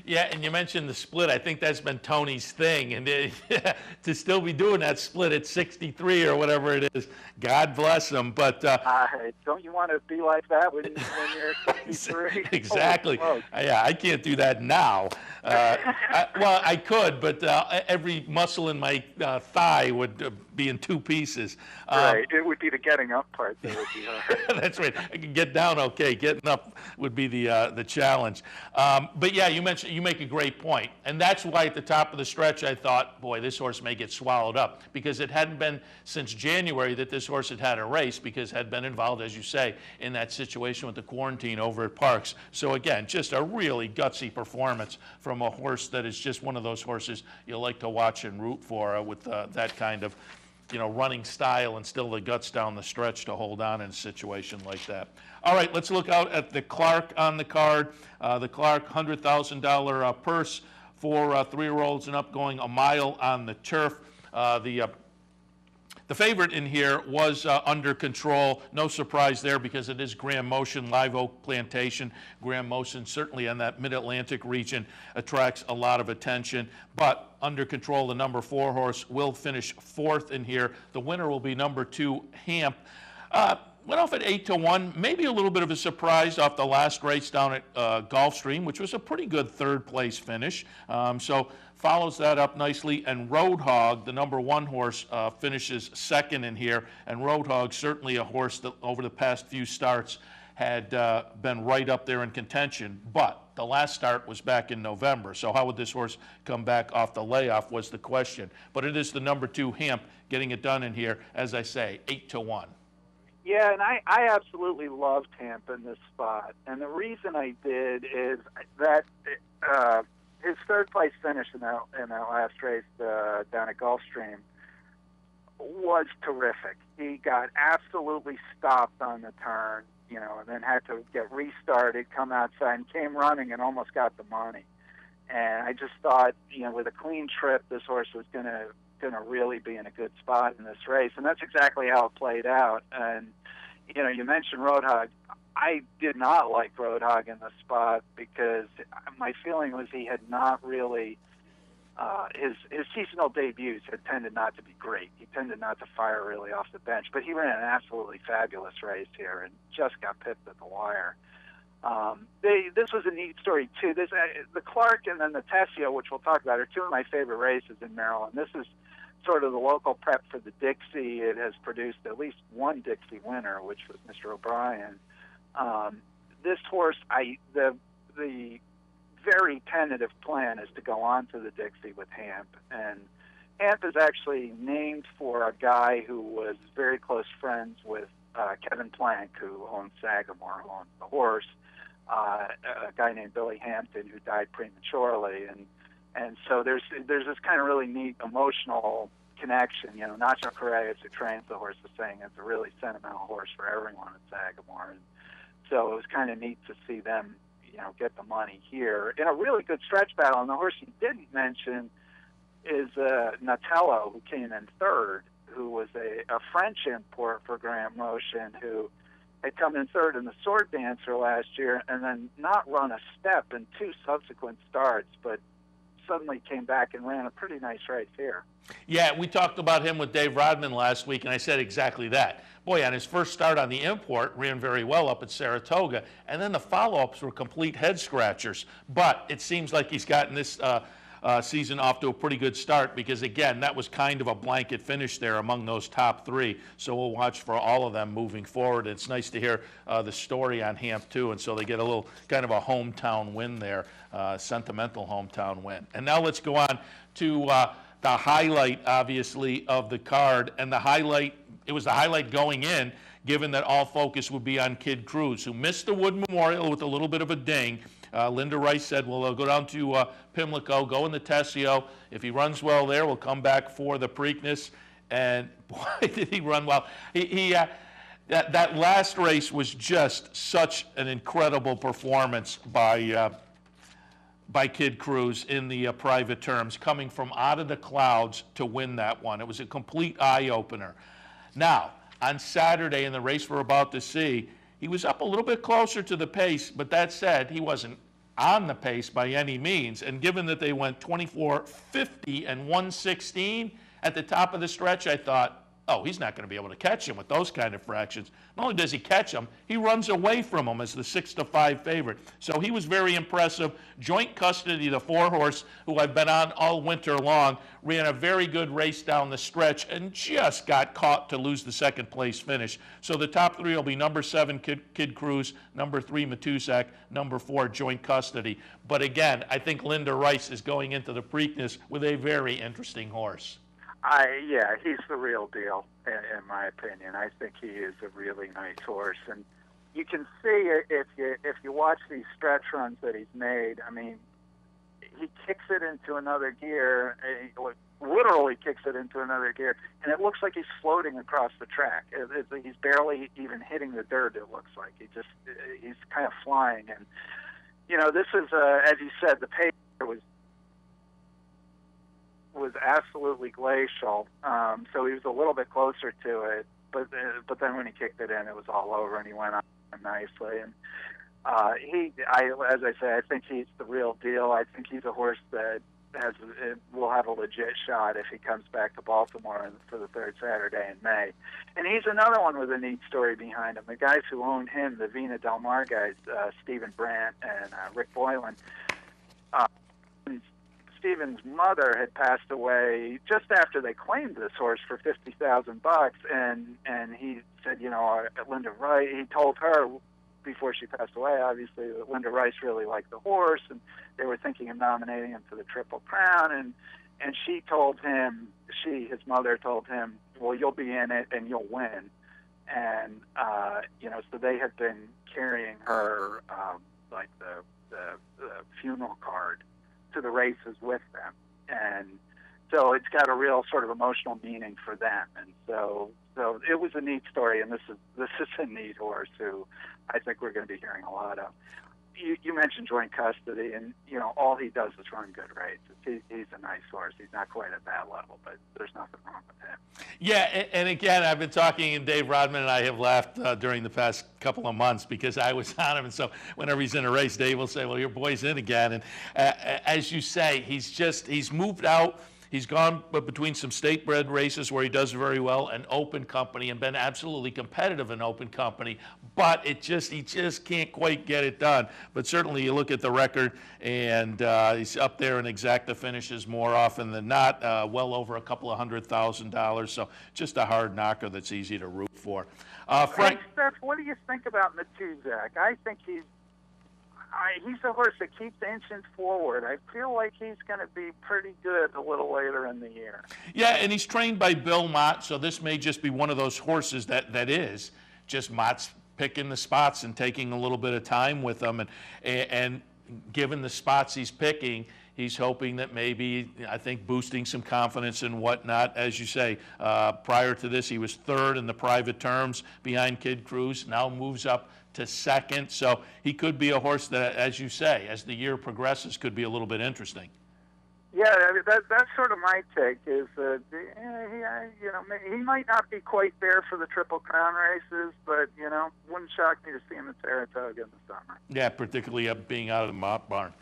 Yeah, and you mentioned the split. I think that's been Tony's thing, and to still be doing that split at 63 or whatever it is, God bless him. But don't you want to be like that when you're 63? Exactly. Yeah, I can't do that now. Well, I could, but every muscle in my thigh would be in 2 pieces. Right. It would be the getting up part that would be hard. That's right. I can get down okay. Getting up would be the challenge. But yeah, you make a great point, and that's why at the top of the stretch I thought, boy, this horse may get swallowed up, because it hadn't been since January that this horse had a race, because had been involved, as you say, in that situation with the quarantine over at Parks. So again, just a really gutsy performance from a horse that is just one of those horses you like to watch and root for with that kind of running style and still the guts down the stretch to hold on in a situation like that. All right, let's look out at the Clark on the card. The Clark $100,000 purse for 3-year-olds and up, going a mile on the turf. The favorite in here was Under Control. No surprise there, because it is Graham Motion, Live Oak Plantation. Graham Motion, certainly in that Mid-Atlantic region, attracts a lot of attention. But Under Control, the number 4 horse, will finish 4th in here. The winner will be number 2, Hamp. Went off at 8-1, maybe a little bit of a surprise off the last race down at Gulfstream, which was a pretty good 3rd place finish. So follows that up nicely, and Roadhog, the number 1 horse, finishes 2nd in here. And Roadhog, certainly a horse that over the past few starts had been right up there in contention, but the last start was back in November. So how would this horse come back off the layoff was the question. But it is the number 2, Hamp, getting it done in here, as I say, 8-1. Yeah, and I absolutely loved Hamp in this spot. And the reason I did is that his 3rd place finish in that last race down at Gulfstream was terrific. He got absolutely stopped on the turn, and then had to get restarted, come outside, and came running and almost got the money. And I just thought, with a clean trip, this horse was going to really be in a good spot in this race, and that's exactly how it played out. And you mentioned Roadhog. I did not like Roadhog in the spot, because my feeling was he had not really his seasonal debuts had tended not to be great. He tended not to fire really off the bench, but he ran an absolutely fabulous race here and just got pipped at the wire. This was a neat story too. The Clark and then the Tessio, which we'll talk about, are 2 of my favorite races in Maryland. This is sort of the local prep for the Dixie. It has produced at least 1 Dixie winner, which was Mr. O'Brien. This horse, the very tentative plan is to go on to the Dixie with Hamp, and Hamp is actually named for a guy who was very close friends with Kevin Plank, who owns Sagamore, who owns the horse. A guy named Billy Hampton, who died prematurely, and so there's this kind of really neat emotional connection. Nacho Correas, who trains the horse, is saying it's a really sentimental horse for everyone at Sagamore, and so it was kind of neat to see them, get the money here in a really good stretch battle. And the horse you didn't mention is Natello, who came in 3rd, who was a French import for Graham Motion, who had come in 3rd in the Sword Dancer last year and then not run a step in 2 subsequent starts, but suddenly came back and ran a pretty nice race here. Yeah, we talked about him with Dave Rodman last week, and I said exactly that. Boy, on his first start on the import, ran very well up at Saratoga, and then the follow-ups were complete head-scratchers. But it seems like he's gotten this season off to a pretty good start, because, again, that was kind of a blanket finish there among those top 3. So we'll watch for all of them moving forward. It's nice to hear the story on Hamp, too, and so they get a little kind of a hometown win there, sentimental hometown win. And now let's go on to the highlight, obviously, of the card, and the highlight it was the highlight going in, given that all focus would be on Kid Cruz, who missed the Wood Memorial with a little bit of a ding. Linda Rice said, well, they'll go down to Pimlico, go in the Tessio. If he runs well there, we'll come back for the Preakness. And boy, did he run well. That last race was just such an incredible performance by Kid Cruz in the private terms, coming from out of the clouds to win that one. It was a complete eye-opener. Now, on Saturday in the race we're about to see, he was up a little bit closer to the pace, but that said, he wasn't on the pace by any means. And given that they went 24:50 and 1:16 at the top of the stretch, I thought, oh, he's not going to be able to catch him with those kind of fractions. Not only does he catch him, he runs away from him as the 6-5 favorite. So he was very impressive. Joint Custody, the 4-horse, who I've been on all winter long, ran a very good race down the stretch and just got caught to lose the second place finish. So the top 3 will be number 7, Kid Cruz, number 3, Matusak, number 4, Joint Custody. But again, I think Linda Rice is going into the Preakness with a very interesting horse. Yeah, he's the real deal, in my opinion. I think he is a really nice horse, and you can see if you watch these stretch runs that he's made. I mean, he kicks it into another gear, literally kicks it into another gear, and it looks like he's floating across the track. He's barely even hitting the dirt. It looks like he's kind of flying, and this is as you said, the pace was absolutely glacial, so he was a little bit closer to it, but then when he kicked it in, it was all over, and he went on nicely. And as I say, I think he's the real deal. I think he's a horse that will have a legit shot if he comes back to Baltimore for the 3rd Saturday in May. And he's another one with a neat story behind him. The guys who own him, the Vina Del Mar guys, Stephen Brandt and Rick Boylan, Stephen's mother had passed away just after they claimed this horse for $50,000, and he said, Linda Rice. He told her before she passed away, obviously, that Linda Rice really liked the horse, and they were thinking of nominating him for the Triple Crown, and she told him, his mother told him, well, you'll be in it and you'll win, and so they had been carrying her like the funeral card to the races with them, and so it's got a real sort of emotional meaning for them, and so it was a neat story, and this is a neat horse who I think we're going to be hearing a lot of. You mentioned Joint Custody, and all he does is run good races. He's a nice horse. He's not quite at that level, but there's nothing wrong with him. Yeah, and again, I've been talking, and Dave Rodman and I have laughed during the past couple of months because I was on him, and so whenever he's in a race, Dave will say, well, your boy's in again, and as you say, he's moved out. He's gone between some state-bred races where he does very well and Open Company, and been absolutely competitive in Open Company, but he just can't quite get it done. But certainly you look at the record, and he's up there in exacta finishes more often than not, well over a couple of $100,000, so just a hard knocker that's easy to root for. Frank? Hey, Steph, what do you think about Matusak? I think he's a horse that keeps inching forward. I feel like he's going to be pretty good a little later in the year. Yeah, and he's trained by Bill Mott, so this may just be one of those horses that is just Mott's picking the spots and taking a little bit of time with them, and given the spots he's picking, he's hoping that maybe, I think, boosting some confidence and whatnot. As you say, prior to this, he was 3rd in the private terms behind Kid Cruz, now moves up to 2nd. So he could be a horse that, as you say, as the year progresses, could be a little bit interesting. Yeah, I mean, that's sort of my take. Is he might not be quite there for the Triple Crown races, but wouldn't shock me to see him at Saratoga in the summer. Yeah, particularly being out of the Mott barn.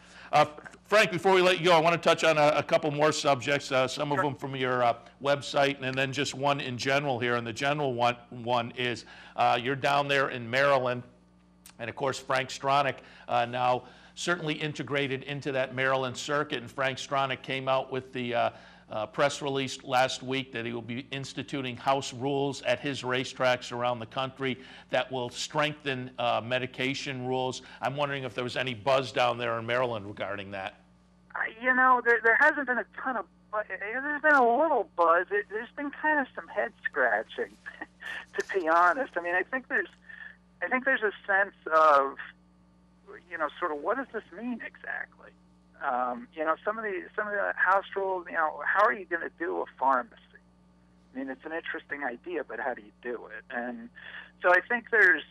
Frank, before we let you go, I want to touch on a couple more subjects, some of them from your website, and then just one in general here. And the general one is you're down there in Maryland, and of course Frank Stronach now certainly integrated into that Maryland circuit. And Frank Stronach came out with the press release last week that he will be instituting house rules at his racetracks around the country that will strengthen medication rules. I'm wondering if there was any buzz down there in Maryland regarding that. There hasn't been a ton of buzz. There's been a little buzz. There's been kind of some head scratching. to be honest. I mean, I think there's a sense of, sort of what does this mean exactly? Some of the house rules, how are you going to do a pharmacy? I mean, it's an interesting idea, but how do you do it? And so I think there's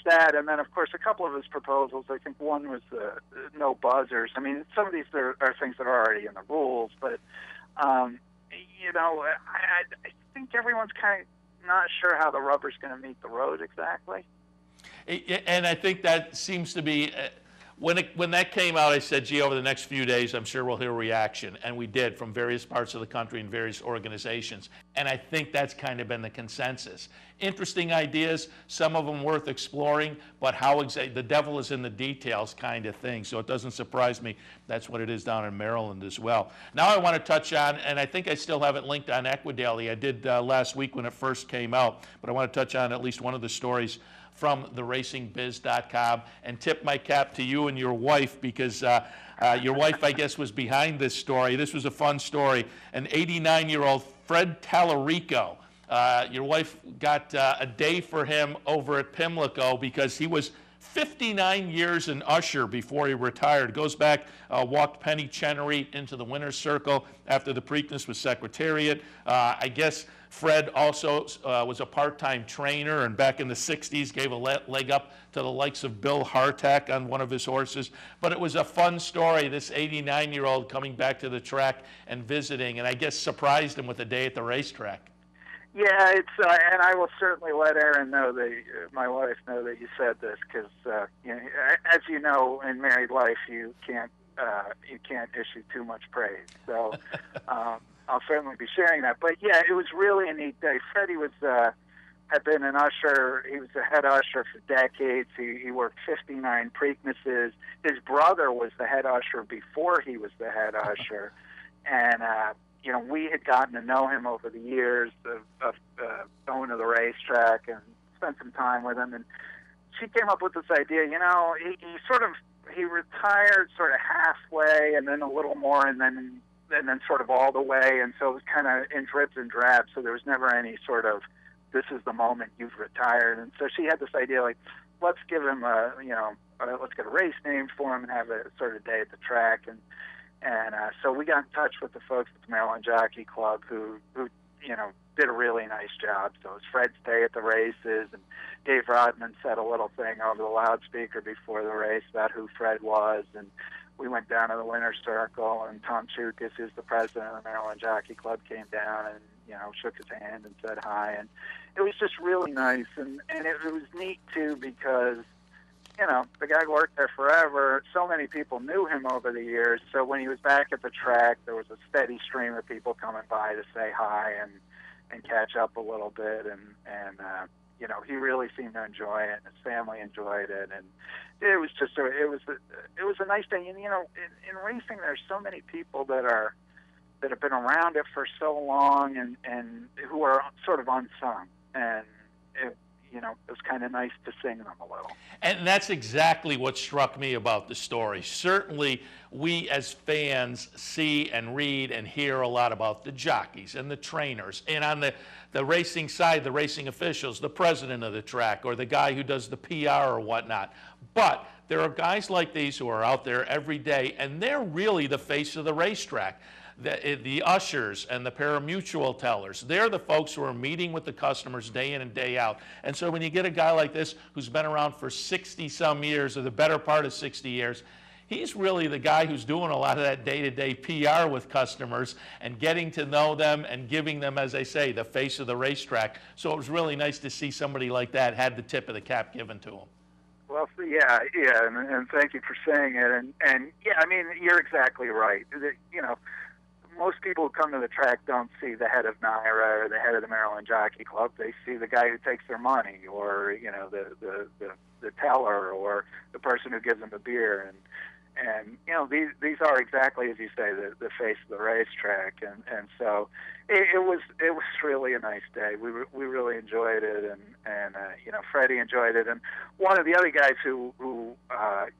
that, and then of course a couple of his proposals. I think one was the no buzzers. I mean, some of these are things that are already in the rules, but I think everyone's kind of not sure how the rubber's going to meet the road exactly. And I think that seems to be, when that came out, I said, gee, over the next few days, I'm sure we'll hear a reaction. And we did, from various parts of the country and various organizations. And I think that's kind of been the consensus. Interesting ideas, some of them worth exploring, but how exactly, the devil is in the details kind of thing. So it doesn't surprise me that's what it is down in Maryland as well. Now I want to touch on, and I think I still have it linked on Equidaily. I did last week when it first came out, but I want to touch on at least one of the stories from theracingbiz.com, and tip my cap to you and your wife, because your wife, I guess, was behind this story. This was a fun story. An 89-year-old Fred Tallarico, your wife got a day for him over at Pimlico because he was 59 years an usher before he retired. Goes back, walked Penny Chenery into the winner's circle after the Preakness with Secretariat. I guess Fred also was a part-time trainer, and back in the 60s gave a leg up to the likes of Bill Hartack on one of his horses. But it was a fun story, this 89-year-old coming back to the track and visiting, and I guess surprised him with a day at the racetrack. Yeah, it's and I will certainly let Erin know my wife know that you said this, because as you know, in married life you can't issue too much praise. So I'll certainly be sharing that. But yeah, it was really a neat day. Freddie had been an usher. He was a head usher for decades. He worked 59 Preaknesses. His brother was the head usher before he was the head usher, and we had gotten to know him over the years of going to the racetrack and spent some time with him. And she came up with this idea. He retired sort of halfway, and then a little more, and then sort of all the way. And so it was kind of in drips and drabs. So there was never any sort of, this is the moment you've retired. And so she had this idea, like, let's give him let's get a race named for him and have a sort of day at the track. And so we got in touch with the folks at the Maryland Jockey Club who did a really nice job. So it was Fred's day at the races, and Dave Rodman said a little thing over the loudspeaker before the race about who Fred was, and we went down to the winner's circle, and Tom Chukis, who's the president of the Maryland Jockey Club, came down and shook his hand and said hi, and it was just really nice, and it was neat too, because the guy worked there forever. So many people knew him over the years. So when he was back at the track, there was a steady stream of people coming by to say hi and catch up a little bit. And he really seemed to enjoy it. And his family enjoyed it. And it was just it was a nice thing. And in racing, there's so many people that have been around it for so long and who are sort of unsung. And it was kind of nice to sing them a little. And that's exactly what struck me about the story. Certainly, we as fans see and read and hear a lot about the jockeys and the trainers. And on the racing side, the racing officials, the president of the track, or the guy who does the PR or whatnot. But there are guys like these who are out there every day, and they're really the face of the racetrack. The ushers and the parimutuel tellers, they're the folks who are meeting with the customers day in and day out. And so when you get a guy like this who's been around for 60-some years, or the better part of 60 years, he's really the guy who's doing a lot of that day-to-day PR with customers and getting to know them and giving them, as I say, the face of the racetrack. So it was really nice to see somebody like that had the tip of the cap given to him. Well, yeah, and thank you for saying it. And yeah, I mean, you're exactly right. Most people who come to the track don't see the head of NYRA or the head of the Maryland Jockey Club. They see the guy who takes their money, or the teller, or the person who gives them a beer. And these are exactly, as you say, the face of the racetrack. And so it was really a nice day. We really enjoyed it, and Freddie enjoyed it. And one of the other guys who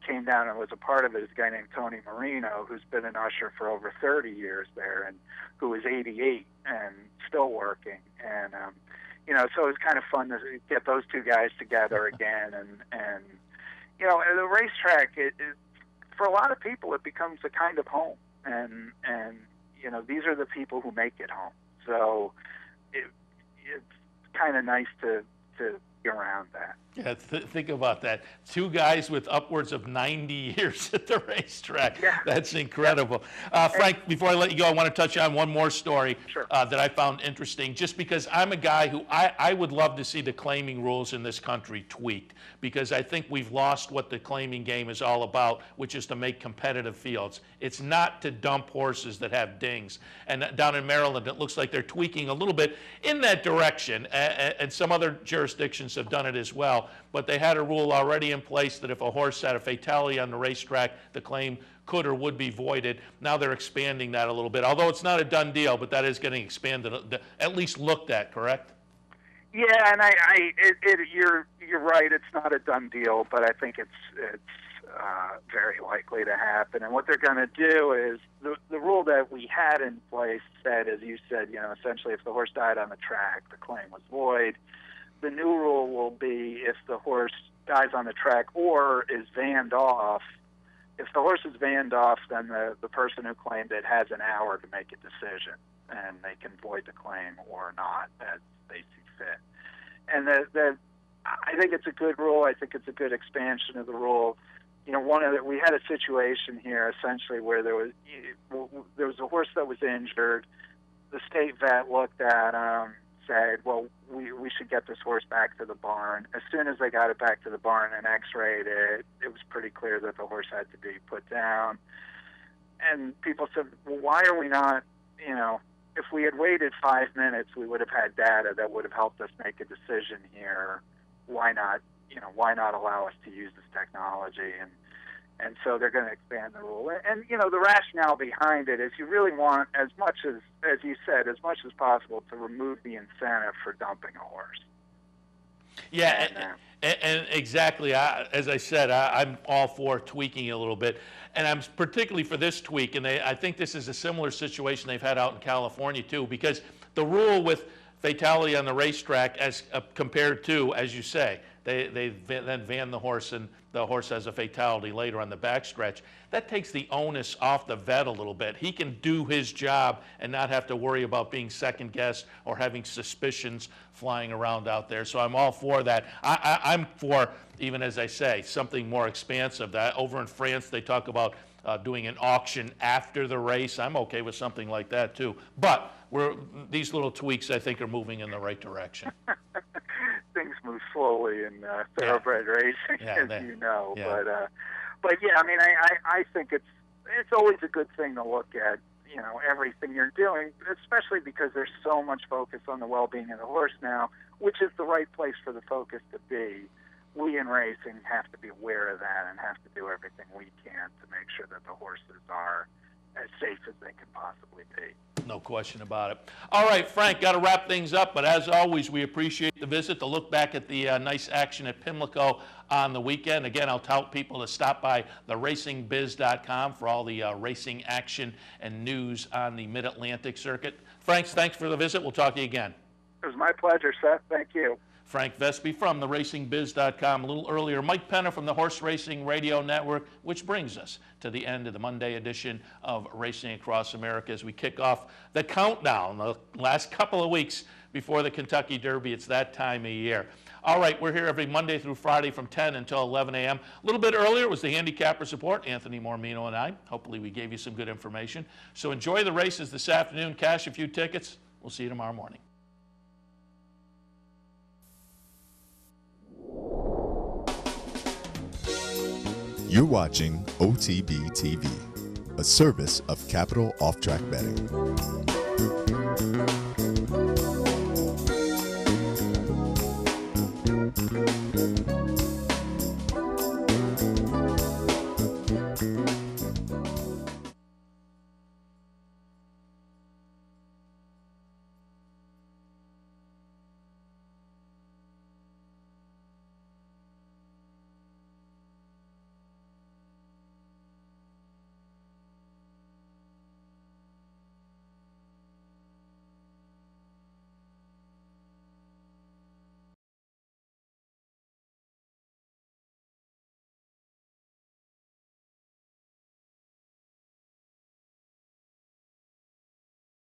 came down and was a part of it is a guy named Tony Marino, who's been an usher for over 30 years there, and who is 88 and still working. And so it was kind of fun to get those two guys together again. And the racetrack, for a lot of people, it becomes a kind of home. And these are the people who make it home. So it's kind of nice to be around that. Yeah, think about that. Two guys with upwards of 90 years at the racetrack. Yeah. That's incredible. Frank, before I let you go, I want to touch on one more story that I found interesting, just because I'm a guy who I would love to see the claiming rules in this country tweaked, because I think we've lost what the claiming game is all about, which is to make competitive fields. It's not to dump horses that have dings. And down in Maryland, it looks like they're tweaking a little bit in that direction, and some other jurisdictions have done it as well. But they had a rule already in place that if a horse had a fatality on the racetrack, the claim could or would be voided. Now they're expanding that a little bit, although it's not a done deal, but that is getting expanded, at least looked at, correct? Yeah, and you're right. It's not a done deal, but I think it's very likely to happen. And what they're going to do is the rule that we had in place said, as you said, essentially if the horse died on the track, the claim was void. The new rule will be if the horse dies on the track or is vanned off. If the horse is vanned off, then the person who claimed it has an hour to make a decision, and they can void the claim or not as they see fit. And I think it's a good rule. I think it's a good expansion of the rule. We had a situation here essentially where there was a horse that was injured. The state vet looked at him, said, well, we should get this horse back to the barn. As soon as they got it back to the barn and x-rayed it, it was pretty clear that the horse had to be put down. And people said, well, why are we not, if we had waited 5 minutes, we would have had data that would have helped us make a decision here. Why not allow us to use this technology? And so they're going to expand the rule. And the rationale behind it is you really want, as you said, as much as possible to remove the incentive for dumping a horse. Yeah, and exactly. As I said, I'm all for tweaking it a little bit. And I'm particularly for this tweak, and I think this is a similar situation they've had out in California too, because the rule with fatality on the racetrack as compared to, as you say, they then van the horse and the horse has a fatality later on the backstretch. That takes the onus off the vet a little bit. He can do his job and not have to worry about being second guessed or having suspicions flying around out there. So I'm all for that. I'm for, even as I say, something more expansive. That over in France they talk about doing an auction after the race. I'm okay with something like that too. But these little tweaks I think are moving in the right direction. Things move slowly in thoroughbred racing, as you know. Yeah. But yeah, I mean, I think it's always a good thing to look at, everything you're doing, especially because there's so much focus on the well-being of the horse now, which is the right place for the focus to be. We in racing have to be aware of that and have to do everything we can to make sure that the horses are as safe as they can possibly be. No question about it. All right, Frank, got to wrap things up, but as always, we appreciate the visit, to look back at the nice action at Pimlico on the weekend. Again, I'll tell people to stop by theracingbiz.com for all the racing action and news on the Mid-Atlantic circuit. Frank, thanks for the visit. We'll talk to you again. It was my pleasure, Seth. Thank you. Frank Vespi from theracingbiz.com. A little earlier, Mike Penna from the Horse Racing Radio Network, which brings us to the end of the Monday edition of Racing Across America as we kick off the countdown, the last couple of weeks before the Kentucky Derby. It's that time of year. All right, we're here every Monday through Friday from 10 until 11 a.m. A little bit earlier was the Handicappers Report, Anthony Mormino and I. Hopefully we gave you some good information. So enjoy the races this afternoon. Cash a few tickets. We'll see you tomorrow morning. You're watching OTB TV, a service of Capital Off Track Betting.